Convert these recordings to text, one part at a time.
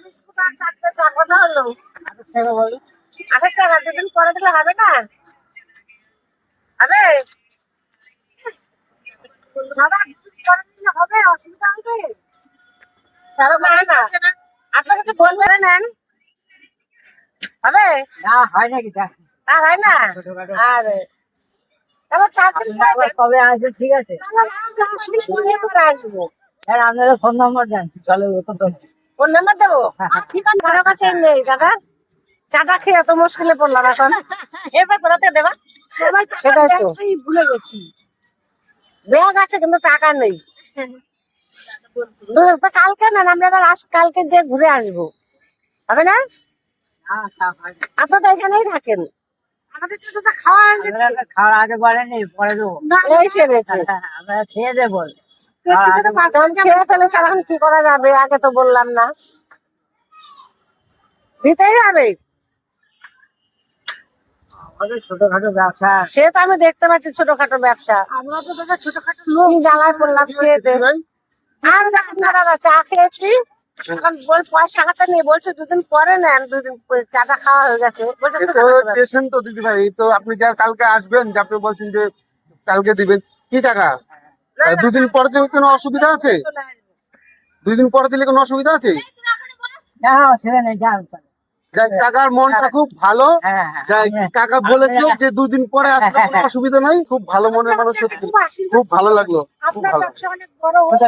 Biscuit আর 4টে চা কথা হলো 28 টাকা 2 দিন পরে দিলে হবে না? হবে দাদা, 2 দিন পরে দিলে হবে, অসুবিধা হবে? তাহলে না না, আপনার কাছে ফোন করে নেন, হবে না হয় নাকি তা? হয় না? আরে তাহলে 4 দিন পরে দেন। কবে আসবে? ঠিক আছে, তাহলে আসলে 10 দিন পরে আবার আসবো। হ্যাঁ আপনারা ফোন নম্বর দেন, চলে তো ফোন নাম্বার দেবো? ঠিক আছে, আমার কাছে নেই দাদা, চাটা খেয়ে এত মুশকিলে পড়লাম এখন। এবার কোথাতে দেবা? সেটাই তো ভুলে গেছি, ব্যাগ আছে কিন্তু টাকা নেই। তো কালকে না, আমরা আবার কালকে যে ঘুরে আসবো, হবে না? আপনার তো এখানেই থাকেন, আমাদের তো খাওয়া হয়ে গেছে। খাওয়ার আগে বলেনি, পরে দেবো। এই সেরেছে, আপনারা খেয়ে দেবো। তখন খেয়ে ফেলেছে, এখন কি করা যাবে? আগে তো বললাম না, দিতেই হবে। আমাদের ছোটখাটো ব্যবসা, সে তো আমি দেখতে পাচ্ছি ছোটখাটো ব্যবসা, আমরা তো দাদা ছোটখাটো লোক, জ্বালায় পড়লাম খেয়েতে। আর দেখেন না দাদা, চা খেয়েছি, এখন পয়সা হাতে নেই, বলছে 2 দিন পরে নেন, 2 দিন চাটা খাওয়া হয়ে গেছে, বলছে পেশেন্ট তো দিদি ভাই, এই তো আপনি কি আর কালকে আসবেন? যে আপনি বলছেন যে কালকে দিবেন, কি টাকা? 2 দিন পরে দিলে কোনো অসুবিধা আছে? 2 দিন পরে দিলে কোনো অসুবিধা আছে? না ছেলে নেই, যান। যাই, কাকার মনটা খুব ভালো। যাই, কাকা বলেছে যে 2 দিন পরে আসলে কোনো অসুবিধা নাই। খুব ভালো মনের মানুষ, সত্যি খুব ভালো লাগলো, খুব আপনার ভালো। ব্যবসা অনেক বড় হয়েছে।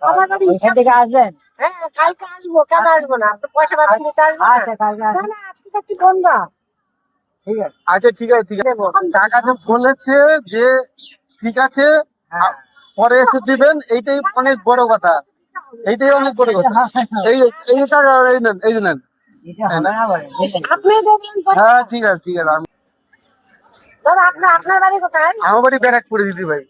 আমার বাড়ি ওইখান থেকে আসবেন? হ্যাঁ, কালকে আসবো, কেন আসবো না? আপনি পয়সা পাবেন, নিতে আসবো না? আচ্ছা কালকে না, আসবেন, না, আজকে যাচ্ছি বন্ধা। ঠিক আছে। আচ্ছা ঠিক আছে, ঠিক আছে। দেবো। কাকা যে বলেছে যে ঠিক আছে, পরে এসে দিবেন, এইটাই অনেক বড় কথা, এইটাই অনেক বড় কথা। এই এই টাকা এই নেন, এই যে নেন। এটা হবে না বলে। আপনি দেখলেন পয়সা। হ্যাঁ ঠিক আছে, ঠিক আছে। দাদা, আপনার বাড়ি কোথায়? আমার বাড়ি ব্যারাকপুরে দিদি ভাই।